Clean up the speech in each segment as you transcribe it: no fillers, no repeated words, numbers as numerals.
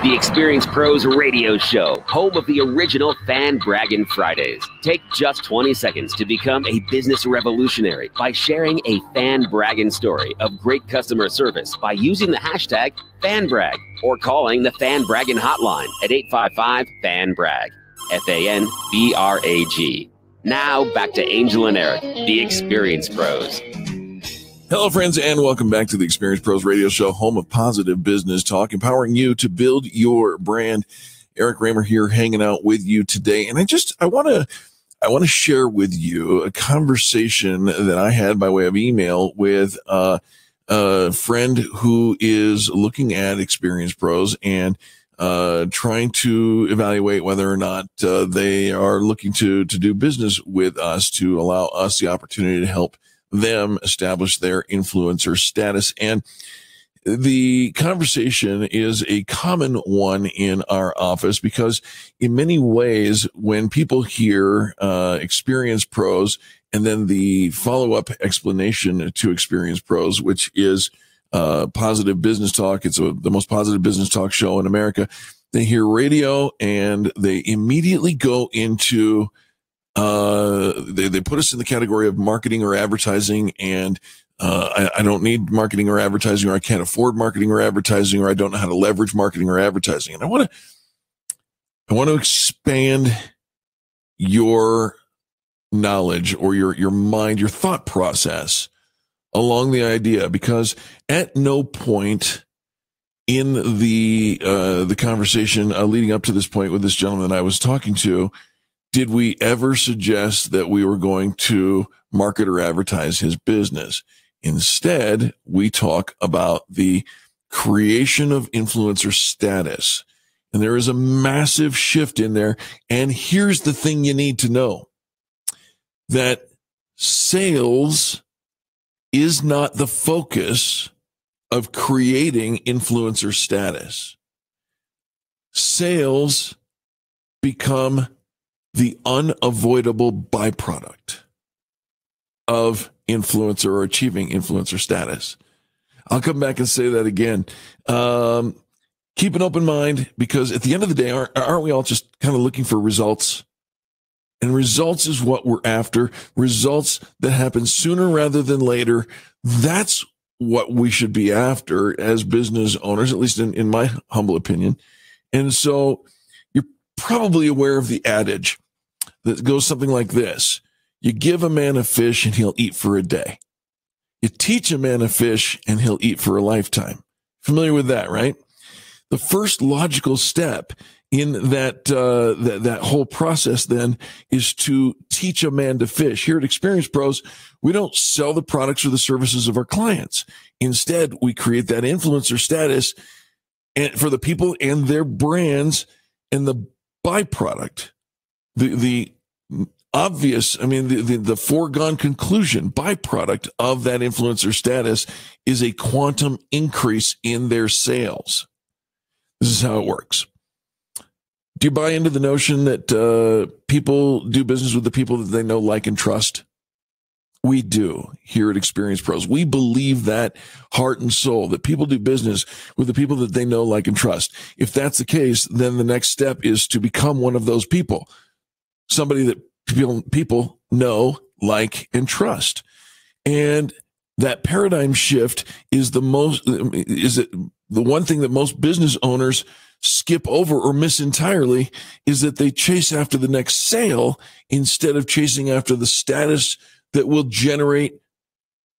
The Experience Pros Radio Show, home of the original Fan Braggin' Fridays. Take just 20 seconds to become a business revolutionary by sharing a fan bragging story of great customer service by using the hashtag FanBrag or calling the Fan Braggin' hotline at 855-FAN-BRAG, FANBRAG. Now back to Angel and Eric, the Experience Pros. Hello, friends, and welcome back to the Experience Pros Radio Show, home of positive business talk, empowering you to build your brand. Eric Raymer here, hanging out with you today, and I want to share with you a conversation that I had by way of email with a friend who is looking at Experience Pros and trying to evaluate whether or not they are looking to do business with us, to allow us the opportunity to help them establish their influencer status. And the conversation is a common one in our office because in many ways, when people hear Experience Pros and then the follow-up explanation to Experience Pros, which is positive business talk, it's the most positive business talk show in America, they hear radio and they immediately go into they put us in the category of marketing or advertising, and I don't need marketing or advertising, or I can't afford marketing or advertising, or I don't know how to leverage marketing or advertising. And I want to expand your knowledge or your mind, your thought process along the idea, because at no point in the conversation leading up to this point with this gentleman that I was talking to, did we ever suggest that we were going to market or advertise his business? Instead, we talk about the creation of influencer status. And there is a massive shift in there. And here's the thing you need to know, that sales is not the focus of creating influencer status. Sales become the unavoidable byproduct of influencer or achieving influencer status. I'll come back and say that again. Keep an open mind, because at the end of the day, aren't we all just kind of looking for results? And results is what we're after. Results that happen sooner rather than later. That's what we should be after as business owners, at least in my humble opinion. And so you're probably aware of the adage that goes something like this: you give a man a fish and he'll eat for a day. You teach a man a fish and he'll eat for a lifetime. Familiar with that, right? The first logical step in that whole process then is to teach a man to fish. Here at Experience Pros, we don't sell the products or the services of our clients. Instead, we create that influencer status for the people and their brands, and the byproduct, the obvious, the foregone conclusion, byproduct of that influencer status is a quantum increase in their sales. This is how it works. Do you buy into the notion that people do business with the people that they know, like, and trust? We do here at Experience Pros. We believe that heart and soul, that people do business with the people that they know, like, and trust. If that's the case, then the next step is to become one of those people, somebody that people know, like, and trust. And that paradigm shift is the one thing that most business owners skip over or miss entirely, is that they chase after the next sale instead of chasing after the status that will generate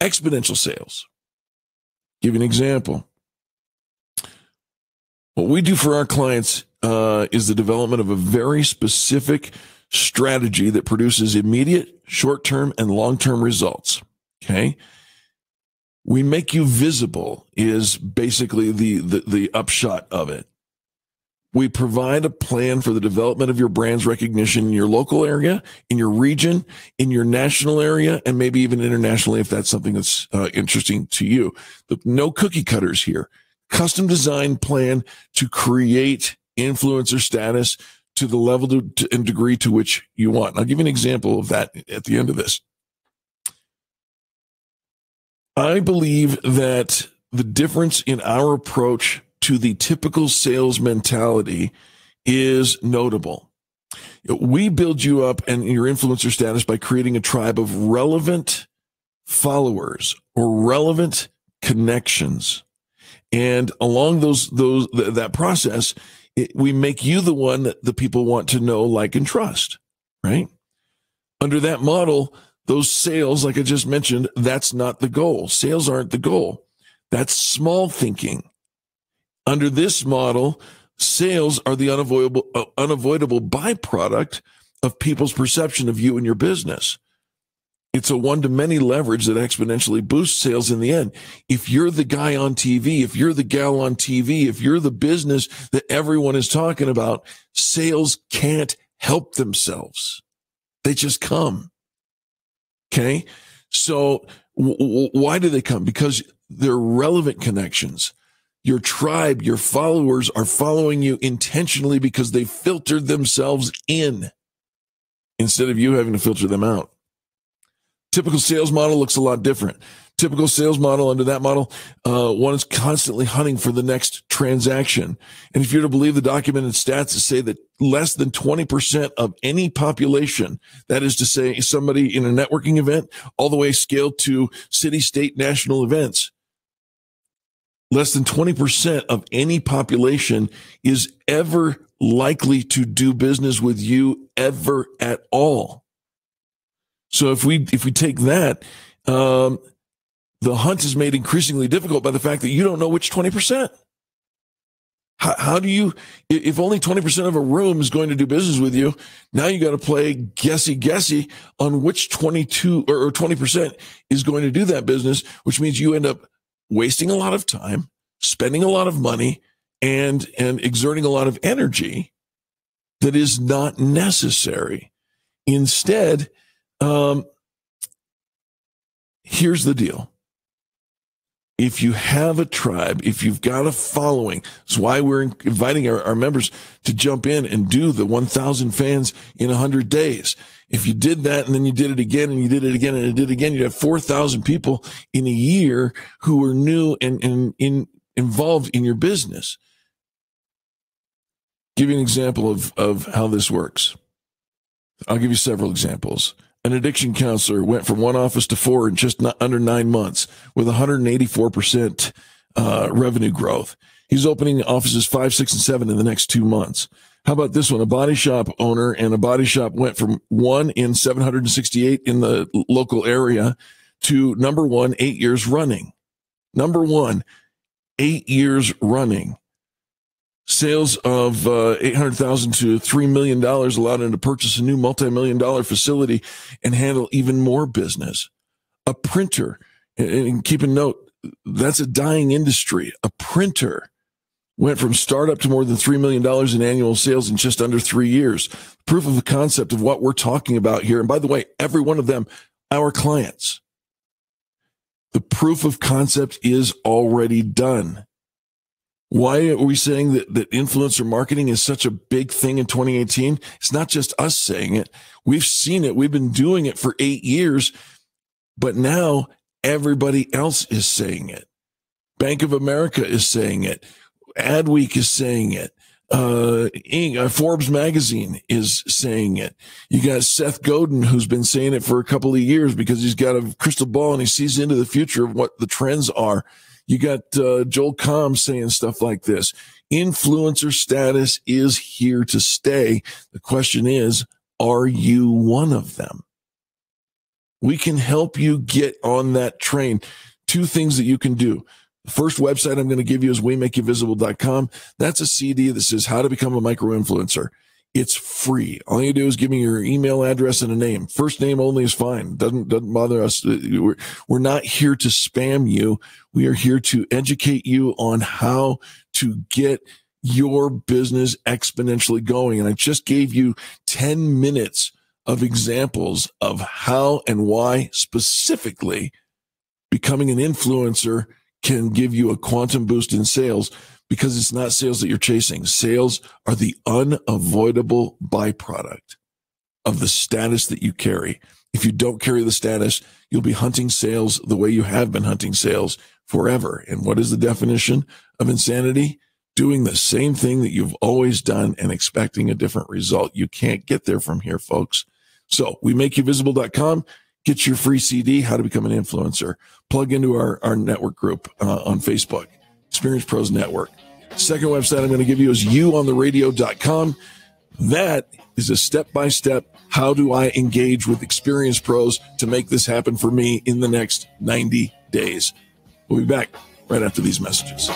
exponential sales. Give you an example. What we do for our clients is the development of a very specific strategy that produces immediate, short-term, and long-term results. Okay? We make you visible is basically the upshot of it. We provide a plan for the development of your brand's recognition in your local area, in your region, in your national area, and maybe even internationally if that's something that's interesting to you. But no cookie cutters here. Custom design plan to create influencer status to the level and degree to which you want. And I'll give you an example of that at the end of this. I believe that the difference in our approach to the typical sales mentality is notable. We build you up and your influencer status by creating a tribe of relevant followers or relevant connections. And along that process, we make you the one that the people want to know, like, and trust, right? Under that model, those sales, like I just mentioned, that's not the goal. Sales aren't the goal. That's small thinking. Under this model, sales are the unavoidable byproduct of people's perception of you and your business. It's a one-to-many leverage that exponentially boosts sales in the end. If you're the guy on TV, if you're the gal on TV, if you're the business that everyone is talking about, sales can't help themselves. They just come. Okay? So why do they come? Because they're relevant connections. Your tribe, your followers are following you intentionally because they filtered themselves in instead of you having to filter them out. Typical sales model looks a lot different. Typical sales model, under that model, one is constantly hunting for the next transaction. And if you're to believe the documented stats that say that less than 20% of any population, that is to say somebody in a networking event, all the way scaled to city, state, national events, less than 20% of any population is ever likely to do business with you ever at all. So if we take that, the hunt is made increasingly difficult by the fact that you don't know which 20%. How do you, if only 20% of a room is going to do business with you, now you got to play guessy on which 22 or 20% is going to do that business, which means you end up wasting a lot of time, spending a lot of money, and exerting a lot of energy that is not necessary. Instead, here's the deal. If you have a tribe, if you've got a following, that's why we're inviting our members to jump in and do the 1,000 fans in 100 days. If you did that and then you did it again and you did it again and you did it again, you'd have 4,000 people in a year who are new and involved in your business. Give you an example of how this works. I'll give you several examples. An addiction counselor went from one office to four in just under 9 months with 184% revenue growth. He's opening offices 5, 6, and 7 in the next 2 months. How about this one? A body shop owner and a body shop went from 1 in 768 in the local area to number 1 8 years running. Number 1, 8 years running. Sales of $800,000 to $3 million allowed him to purchase a new multi-million-dollar facility and handle even more business. A printer, and keep a note, that's a dying industry. A printer went from startup to more than $3 million in annual sales in just under 3 years. Proof of the concept of what we're talking about here. And by the way, every one of them, our clients. The proof of concept is already done. Why are we saying that influencer marketing is such a big thing in 2018? It's not just us saying it. We've seen it. We've been doing it for 8 years, but now everybody else is saying it. Bank of America is saying it. Adweek is saying it. Forbes magazine is saying it. You got Seth Godin, who's been saying it for a couple of years because he's got a crystal ball and he sees into the future of what the trends are. You got Joel Combs saying stuff like this. Influencer status is here to stay. The question is, are you one of them? We can help you get on that train. 2 things that you can do. The first website I'm going to give you is WeMakeYouVisible.com. That's a CD that says how to become a micro-influencer. It's free. All you do is give me your email address and a name. First name only is fine. Doesn't bother us. We're not here to spam you. We are here to educate you on how to get your business exponentially going. And I just gave you 10 minutes of examples of how and why specifically becoming an influencer can give you a quantum boost in sales, because it's not sales that you're chasing. Sales are the unavoidable byproduct of the status that you carry. If you don't carry the status, you'll be hunting sales the way you have been hunting sales forever. And what is the definition of insanity? doing the same thing that you've always done and expecting a different result. You can't get there from here, folks. So WeMakeYouVisible.com. Get your free CD, How to Become an Influencer. Plug into our network group on Facebook, Experience Pros Network. Second website I'm going to give you is youontheradio.com. That is a step-by-step, how do I engage with experienced pros to make this happen for me in the next 90 days. We'll be back right after these messages.